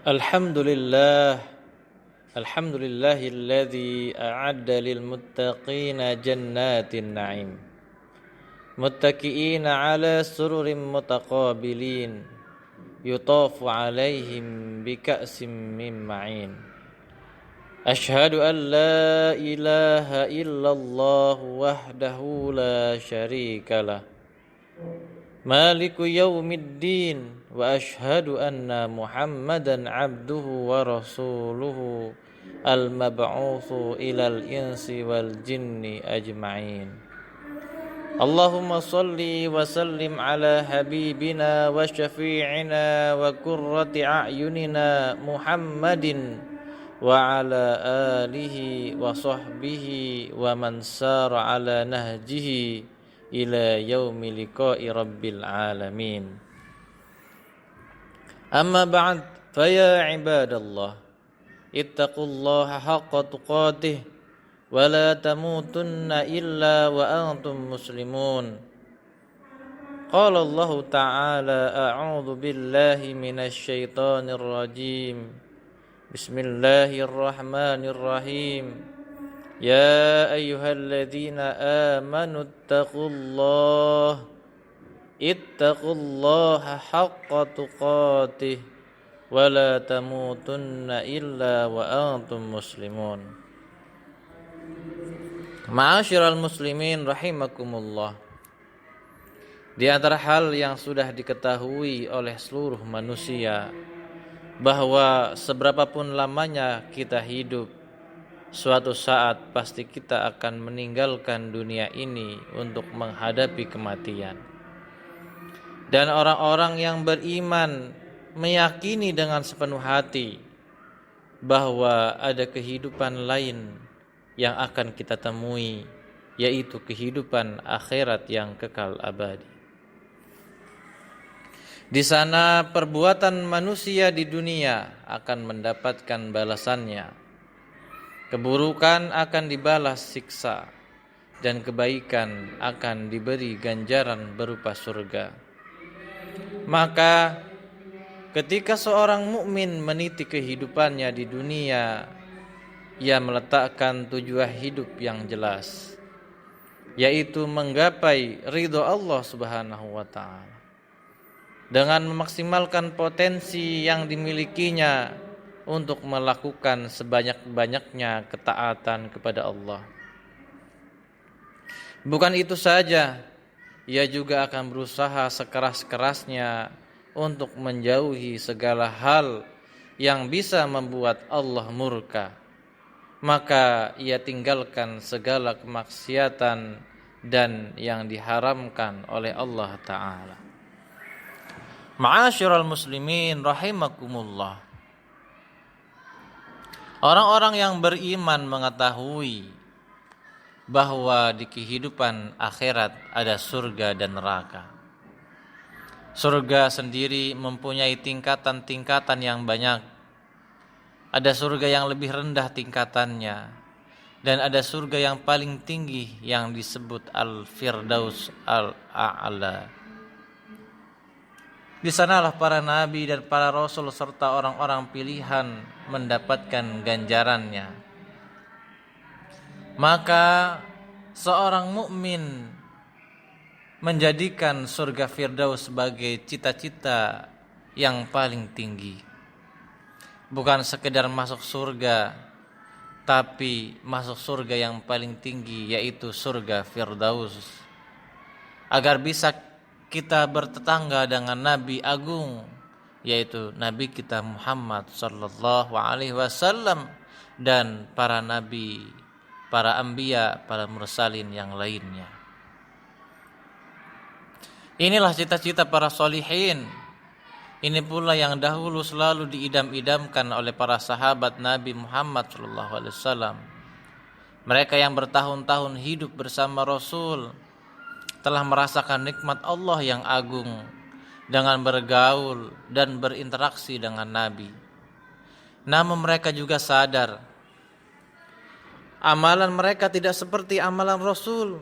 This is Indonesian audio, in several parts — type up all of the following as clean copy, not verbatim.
Alhamdulillah, alhamdulillahilladzi a'adda lil muttaqina jannatin na'im muttaqiina 'ala sururin mutaqabilin yutafu 'alaihim bika'sin min ma'in. Ashhadu an la ilaha illallah wahdahu la syarikalah Maliku yaumiddin wa ashhadu anna Muhammadan abduhu wa rasuluhu al-mab'utsu ilal insi wal jinni ajma'in. Allahumma salli wa sallim ala habibina wa syafi'ina wa qurrati a'yunina Muhammadin wa ala alihi wa sahbihi wa man sara ala nahjihi ila yaumi liqa'i rabbil alamin. Amma ba'd, faya ibadallah, ittaqullaha haqqa tuqatih wa la tamutunna illa wa antum muslimun. Qala Allah ta'ala, a'udzu billahi minasy syaithanir rajim. Bismillahirrahmanirrahim. Ya ayyuhalladzina amanu ittaqullaha haqqa tuqatih wa la tamutunna illa wa antum muslimun. Ma'asyiral muslimin rahimakumullah. Di antara hal yang sudah diketahui oleh seluruh manusia bahwa seberapapun lamanya kita hidup, suatu saat pasti kita akan meninggalkan dunia ini untuk menghadapi kematian. Dan orang-orang yang beriman meyakini dengan sepenuh hati bahwa ada kehidupan lain yang akan kita temui, yaitu kehidupan akhirat yang kekal abadi. Di sana perbuatan manusia di dunia akan mendapatkan balasannya. Keburukan akan dibalas siksa dan kebaikan akan diberi ganjaran berupa surga. Maka ketika seorang mukmin meniti kehidupannya di dunia, ia meletakkan tujuan hidup yang jelas, yaitu menggapai ridho Allah Subhanahu wa taala dengan memaksimalkan potensi yang dimilikinya untuk melakukan sebanyak-banyaknya ketaatan kepada Allah. Bukan itu saja, ia juga akan berusaha sekeras-kerasnya untuk menjauhi segala hal yang bisa membuat Allah murka. Maka ia tinggalkan segala kemaksiatan dan yang diharamkan oleh Allah Ta'ala. Ma'asyiral muslimin rahimakumullah. Orang-orang yang beriman mengetahui bahwa di kehidupan akhirat ada surga dan neraka. Surga sendiri mempunyai tingkatan-tingkatan yang banyak. Ada surga yang lebih rendah tingkatannya, dan ada surga yang paling tinggi yang disebut Al-Firdaus Al-A'la. Di sanalah para nabi dan para rasul serta orang-orang pilihan mendapatkan ganjarannya. Maka seorang mukmin menjadikan surga Firdaus sebagai cita-cita yang paling tinggi. Bukan sekedar masuk surga, tapi masuk surga yang paling tinggi, yaitu surga Firdaus. Agar bisa kita bertetangga dengan Nabi Agung, yaitu Nabi kita Muhammad sallallahu alaihi wasallam dan para nabi, para anbiya, para mursalin yang lainnya. Inilah cita-cita para sholihin. Ini pula yang dahulu selalu diidam-idamkan oleh para sahabat Nabi Muhammad sallallahu alaihi wasallam. Mereka yang bertahun-tahun hidup bersama Rasul telah merasakan nikmat Allah yang agung dengan bergaul dan berinteraksi dengan Nabi. Namun mereka juga sadar amalan mereka tidak seperti amalan Rasul.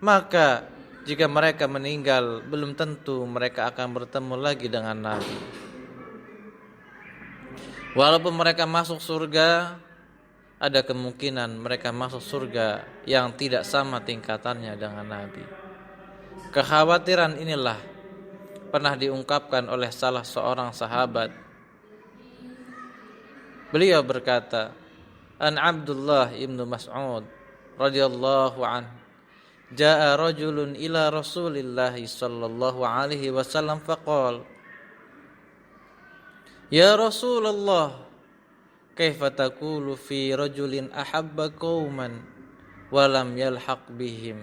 Maka jika mereka meninggal, belum tentu mereka akan bertemu lagi dengan Nabi. Walaupun mereka masuk surga, ada kemungkinan mereka masuk surga yang tidak sama tingkatannya dengan Nabi. Kekhawatiran inilah pernah diungkapkan oleh salah seorang sahabat. Beliau berkata, An Abdullah ibnu Mas'ud radhiyallahu anhu, Ja'a rajulun ila Rasulillah sallallahu alaihi wasallam faqala, Ya Rasulullah, kaifa taqulu fi rajulin ahabba qauman wa lam yalhaq bihim.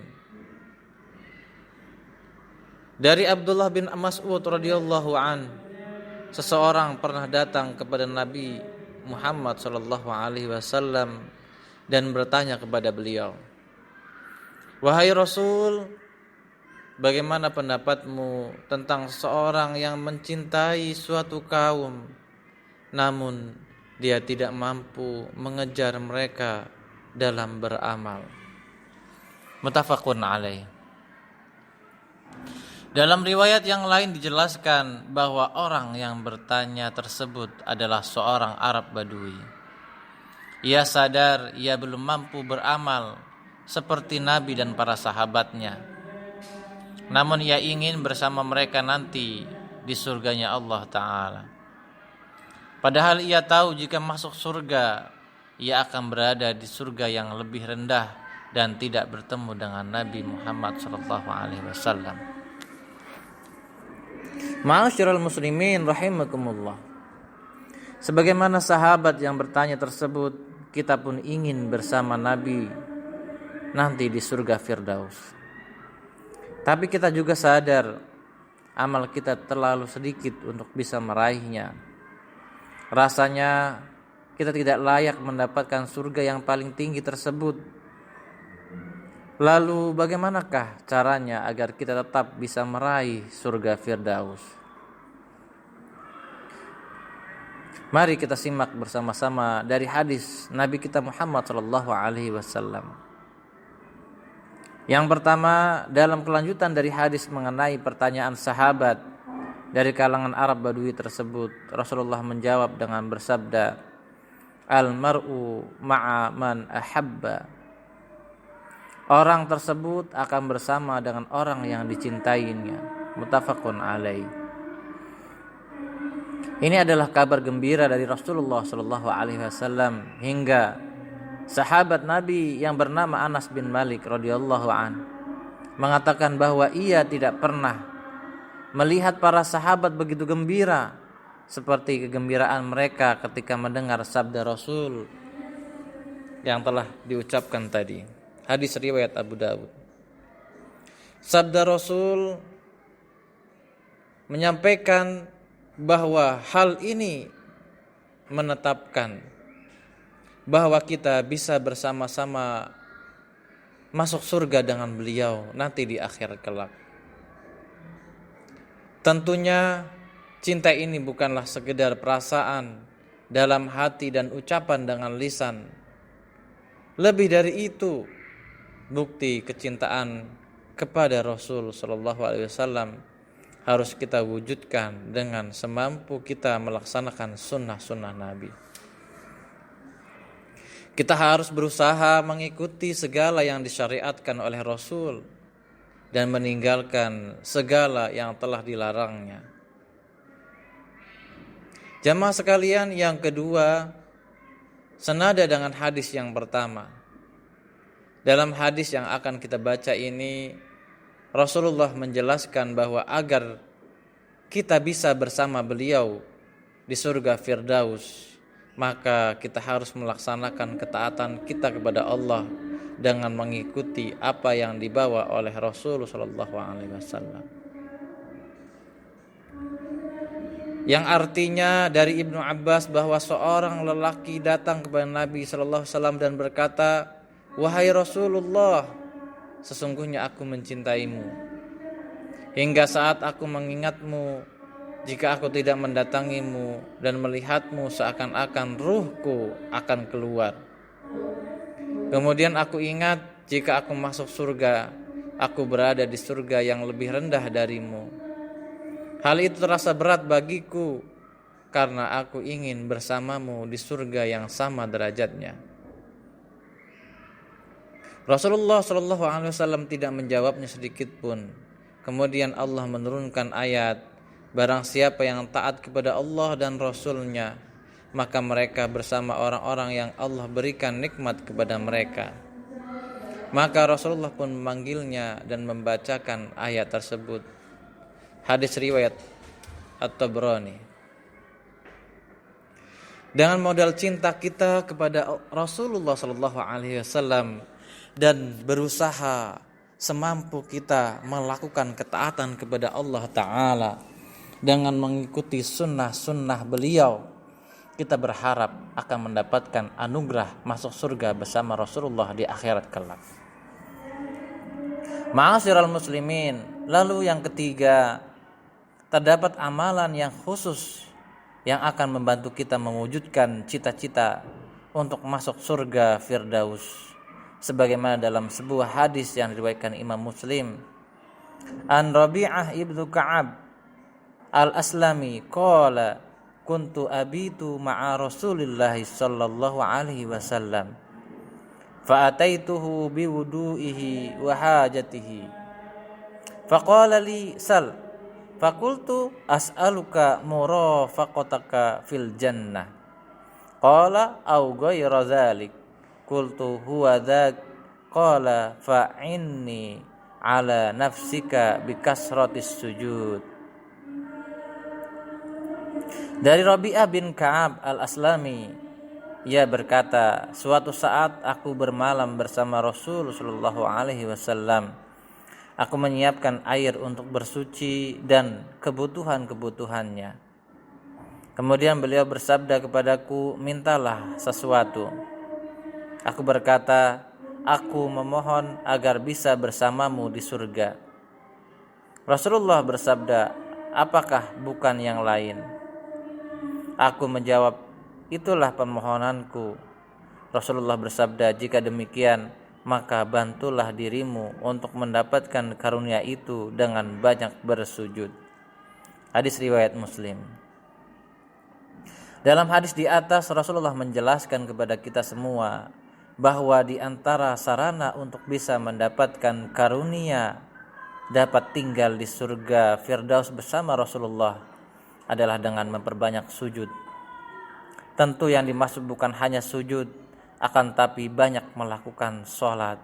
Dari Abdullah bin Mas'ud radhiyallahu an, seseorang pernah datang kepada Nabi Muhammad sallallahu alaihi wasallam dan bertanya kepada beliau, Wahai Rasul, bagaimana pendapatmu tentang seorang yang mencintai suatu kaum namun dia tidak mampu mengejar mereka dalam beramal? Muttafaqun alaih. Dalam riwayat yang lain dijelaskan bahwa orang yang bertanya tersebut adalah seorang Arab Badui. Ia sadar ia belum mampu beramal seperti Nabi dan para sahabatnya. Namun ia ingin bersama mereka nanti di surganya Allah Ta'ala. Padahal ia tahu jika masuk surga, ia akan berada di surga yang lebih rendah dan tidak bertemu dengan Nabi Muhammad SAW. Ma'asyiral muslimin rahimakumullah. Sebagaimana sahabat yang bertanya tersebut, kita pun ingin bersama Nabi nanti di surga Firdaus. Tapi kita juga sadar amal kita terlalu sedikit untuk bisa meraihnya. Rasanya kita tidak layak mendapatkan surga yang paling tinggi tersebut. Lalu bagaimanakah caranya agar kita tetap bisa meraih surga Firdaus? Mari kita simak bersama-sama dari hadis Nabi kita Muhammad sallallahu alaihi wasallam. Yang pertama, dalam kelanjutan dari hadis mengenai pertanyaan sahabat dari kalangan Arab Badui tersebut, Rasulullah menjawab dengan bersabda, Al-mar'u ma'a man ahabba. Orang tersebut akan bersama dengan orang yang dicintainya. Muttafaqun alaih. Ini adalah kabar gembira dari Rasulullah sallallahu alaihi wasallam hingga sahabat Nabi yang bernama Anas bin Malik radhiyallahu an mengatakan bahwa ia tidak pernah melihat para sahabat begitu gembira seperti kegembiraan mereka ketika mendengar sabda Rasul yang telah diucapkan tadi. Hadis riwayat Abu Dawud. Sabda Rasul menyampaikan bahwa hal ini menetapkan bahwa kita bisa bersama-sama masuk surga dengan beliau nanti di akhir kelak. Tentunya cinta ini bukanlah sekedar perasaan dalam hati dan ucapan dengan lisan. Lebih dari itu, bukti kecintaan kepada Rasul sallallahu alaihi wasallam harus kita wujudkan dengan semampu kita melaksanakan sunnah-sunnah Nabi. Kita harus berusaha mengikuti segala yang disyariatkan oleh Rasul dan meninggalkan segala yang telah dilarangnya. Jamaah sekalian, yang kedua, senada dengan hadis yang pertama. Dalam hadis yang akan kita baca ini, Rasulullah menjelaskan bahwa agar kita bisa bersama beliau di surga Firdaus, maka kita harus melaksanakan ketaatan kita kepada Allah dengan mengikuti apa yang dibawa oleh Rasul sallallahu alaihi wasallam. Yang artinya dari Ibnu Abbas bahwa seorang lelaki datang kepada Nabi sallallahu alaihi wasallam dan berkata, Wahai Rasulullah, sesungguhnya aku mencintaimu. Hingga saat aku mengingatmu, jika aku tidak mendatangimu dan melihatmu, seakan-akan ruhku akan keluar. Kemudian aku ingat, jika aku masuk surga, aku berada di surga yang lebih rendah darimu. Hal itu terasa berat bagiku, karena aku ingin bersamamu di surga yang sama derajatnya. Rasulullah Shallallahu Alaihi Wasallam tidak menjawabnya sedikit pun. Kemudian Allah menurunkan ayat, barang siapa yang taat kepada Allah dan Rasul-Nya, maka mereka bersama orang-orang yang Allah berikan nikmat kepada mereka. Maka Rasulullah pun memanggilnya dan membacakan ayat tersebut. Hadis riwayat At-Tabrani. Dengan modal cinta kita kepada Rasulullah Shallallahu Alaihi Wasallam dan berusaha semampu kita melakukan ketaatan kepada Allah Ta'ala dengan mengikuti sunnah-sunnah beliau, kita berharap akan mendapatkan anugerah masuk surga bersama Rasulullah di akhirat kelak. Ma'asyiral muslimin, lalu yang ketiga, terdapat amalan yang khusus yang akan membantu kita mewujudkan cita-cita untuk masuk surga Firdaus. Sebagaimana dalam sebuah hadis yang diriwayatkan Imam Muslim, an Rabi'ah ibnu Ka'ab al-Aslami qala kuntu abitu ma'a Rasulillah sallallahu alaihi wasallam fa ataituhu bi wudu'ihi wa hajatihi faqala li sal faqultu as'aluka murafaqataka fil jannah qala au ghayra dzalik qultu huwa dzak qala fa inni ala nafsika bi kasratis sujud. Dari Rabi'ah bin Ka'ab al-Aslami, ia berkata, suatu saat aku bermalam bersama Rasul sallallahu alaihi wasallam. Aku menyiapkan air untuk bersuci dan kebutuhan-kebutuhannya. Kemudian beliau bersabda kepadaku, mintalah sesuatu. Aku berkata, aku memohon agar bisa bersamamu di surga. Rasulullah bersabda, apakah bukan yang lain? Aku menjawab, itulah permohonanku. Rasulullah bersabda, jika demikian, maka bantulah dirimu untuk mendapatkan karunia itu dengan banyak bersujud. Hadis riwayat Muslim. Dalam hadis di atas, Rasulullah menjelaskan kepada kita semua bahwa di antara sarana untuk bisa mendapatkan karunia dapat tinggal di surga Firdaus bersama Rasulullah adalah dengan memperbanyak sujud. Tentu yang dimaksud bukan hanya sujud, akan tapi banyak melakukan sholat,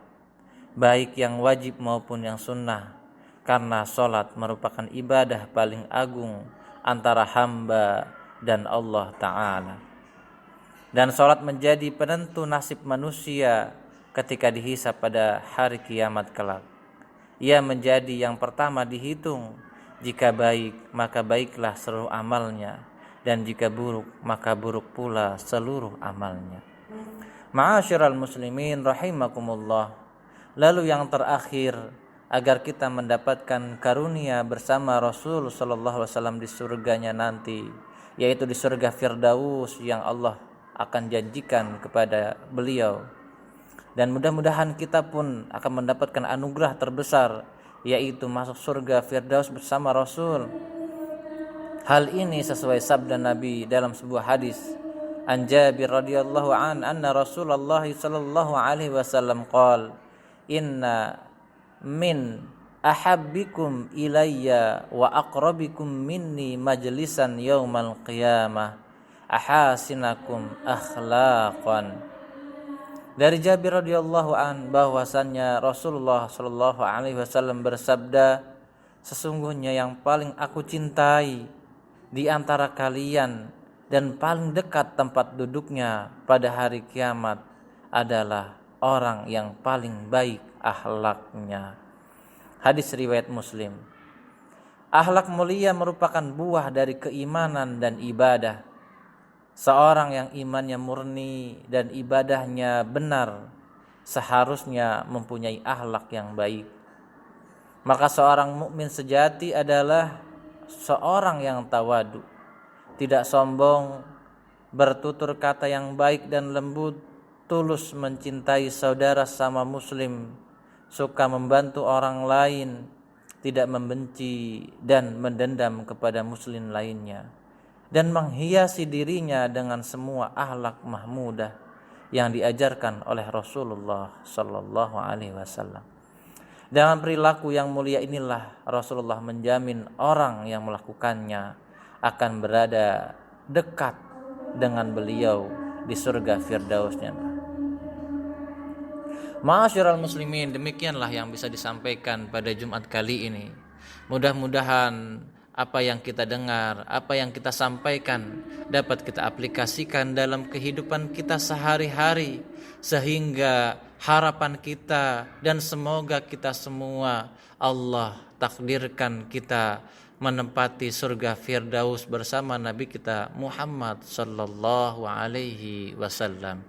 baik yang wajib maupun yang sunnah, karena sholat merupakan ibadah paling agung antara hamba dan Allah Ta'ala. Dan sholat menjadi penentu nasib manusia ketika dihisab pada hari kiamat kelak. Ia menjadi yang pertama dihitung. Jika baik, maka baiklah seluruh amalnya, dan jika buruk, maka buruk pula seluruh amalnya. Ma'asyiral muslimin rahimakumullah. Lalu yang terakhir, agar kita mendapatkan karunia bersama Rasul sallallahu alaihi wasallam di surganya nanti, yaitu di surga Firdaus yang Allah akan janjikan kepada beliau. Dan mudah-mudahan kita pun akan mendapatkan anugerah terbesar, yaitu masuk surga Firdaus bersama Rasul. Hal ini sesuai sabda Nabi dalam sebuah hadis. An Jabir radhiyallahu anna Rasulullah sallallahu alaihi wasallam qala, inna min ahabbikum ilayya wa aqrabikum minni majlisan yaumal qiyamah ahasinakum akhlaqan. Dari Jabir radhiyallahu an bahwasannya Rasulullah sallallahu alaihi wasallam bersabda, sesungguhnya yang paling aku cintai di antara kalian dan paling dekat tempat duduknya pada hari kiamat adalah orang yang paling baik akhlaknya. Hadis riwayat Muslim. Akhlak mulia merupakan buah dari keimanan dan ibadah. Seorang yang imannya murni dan ibadahnya benar seharusnya mempunyai akhlak yang baik. Maka seorang mukmin sejati adalah seorang yang tawadu, tidak sombong, bertutur kata yang baik dan lembut, tulus mencintai saudara sama muslim, suka membantu orang lain, tidak membenci dan mendendam kepada muslim lainnya. dan menghiasi dirinya dengan semua akhlak mahmudah yang diajarkan oleh Rasulullah sallallahu alaihi wasallam. Dengan perilaku yang mulia inilah Rasulullah menjamin orang yang melakukannya akan berada dekat dengan beliau di surga Firdausnya. Ma'asyiral muslimin, demikianlah yang bisa disampaikan pada Jumat kali ini. Mudah-mudahan apa yang kita dengar, apa yang kita sampaikan dapat kita aplikasikan dalam kehidupan kita sehari-hari, sehingga harapan kita dan semoga kita semua Allah takdirkan kita menempati surga Firdaus bersama Nabi kita Muhammad sallallahu alaihi wasallam.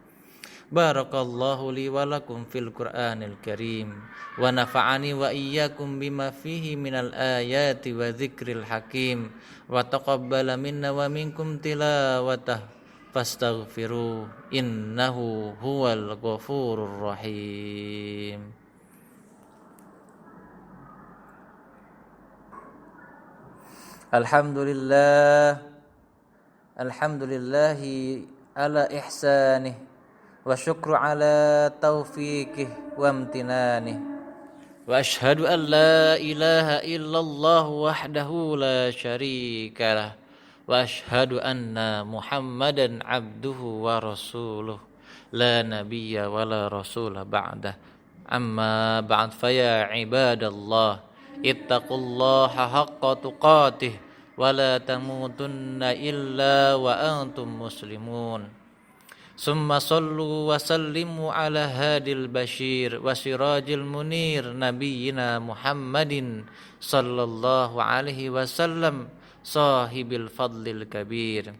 Barakallahu li wa lakum fil Qur'anil Karim wa nafa'ani wa iyyakum bima fihi minal ayati wa dzikril hakim wa taqabbala minna wa minkum tilawatah fastaghfiru innahu huwal ghafurur rahim. Alhamdulillahi ala ihsanih wa syukru ala taufiqih wa amtinanih wa ashhadu an la ilaha illallah wahdahu la syarikalah wa ashhadu anna Muhammadan abduhu wa rasuluh la nabiyya wa la rasula ba'dah. Amma ba'd, fa ya ibadallah ittaqullaha haqqa tuqatih wa la tamutunna illa wa antum muslimun. Summa sallu wa sallimu ala hadil bashir wa sirajil munir nabiyyina Muhammadin sallallahu alaihi wasallam sahibil fadlil kabir.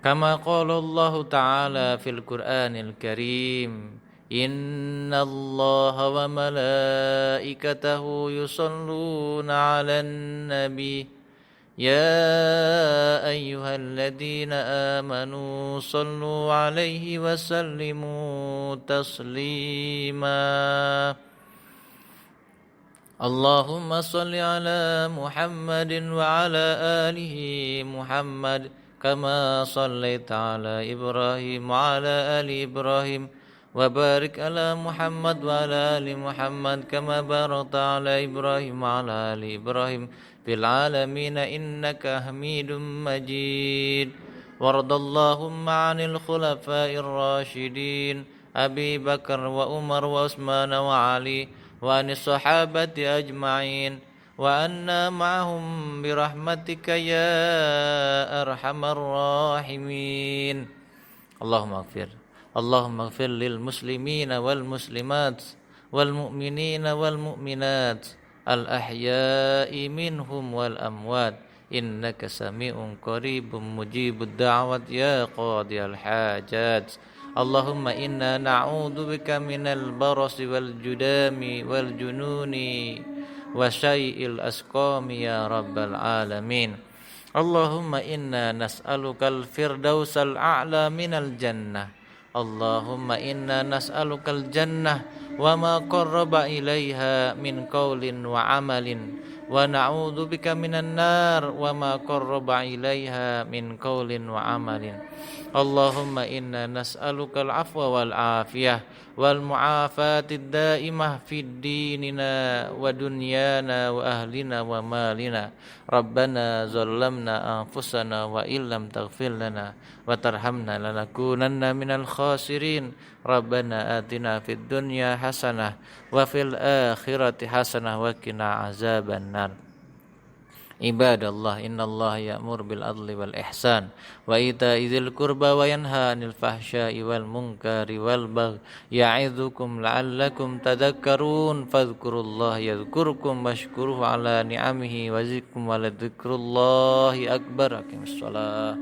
Kama qala Allah ta'ala fil Qur'anil Karim, inna Allaha wa malaikatahu yusalluna 'alan nabi يا أيها الذين آمنوا صلوا عليه وسلموا تسليما. اللهم صل على محمد وعلى آله محمد كما صليت على إبراهيم وعلى آل إبراهيم وبارك على محمد وعلى آل محمد كما باركت على إبراهيم وعلى آل إبراهيم في العالمين إنك حميد مجيد. وارض اللهم عن الخلفاء الراشدين أبي بكر وعمر وعثمان وعلي وعن الصحابة أجمعين وأنا معهم برحمتك يا أرحم الراحمين. اللهم اغفر للمسلمين والمسلمات والمؤمنين والمؤمنات الأحياء منهم والأموات إنك سميع قريب مجيب الدعوات يا قاضي الحاجات. اللهم إنا نعوذ بك من البرص والجدام والجنون وشيء الأسقام يا رب العالمين. اللهم إنا نسألك الفردوس الأعلى من الجنة. اللهم إنا نسألك الجنة وما قرب إليها من قول وعمل ونعوذ بك من النار وما قرب إليها من قول وعمل. اللهم إنا نسألك العفو والعافية والمعافاة الدائمة في ديننا ودنيانا وأهلنا ومالنا. ربنا ظلمنا أنفسنا وإن لم تغفر لنا وترحمنا لنكونن من الخاسرين. ربنا آتنا في الدنيا حسنة وفي الآخرة حسنة وقنا عذاب النار. Ibadallah, innallaha ya'mur bil adli wal ihsan wa ita'i dzil qurba wa yanha 'anil fahsya'i wal munkari wal baghi ya'idzukum la'allakum tadhakkarun. Fadhkurullaha yadhkurkum washkuruhu 'ala ni'amihi wa zidkum wa la dzikrullahi akbar. Aqimissalah.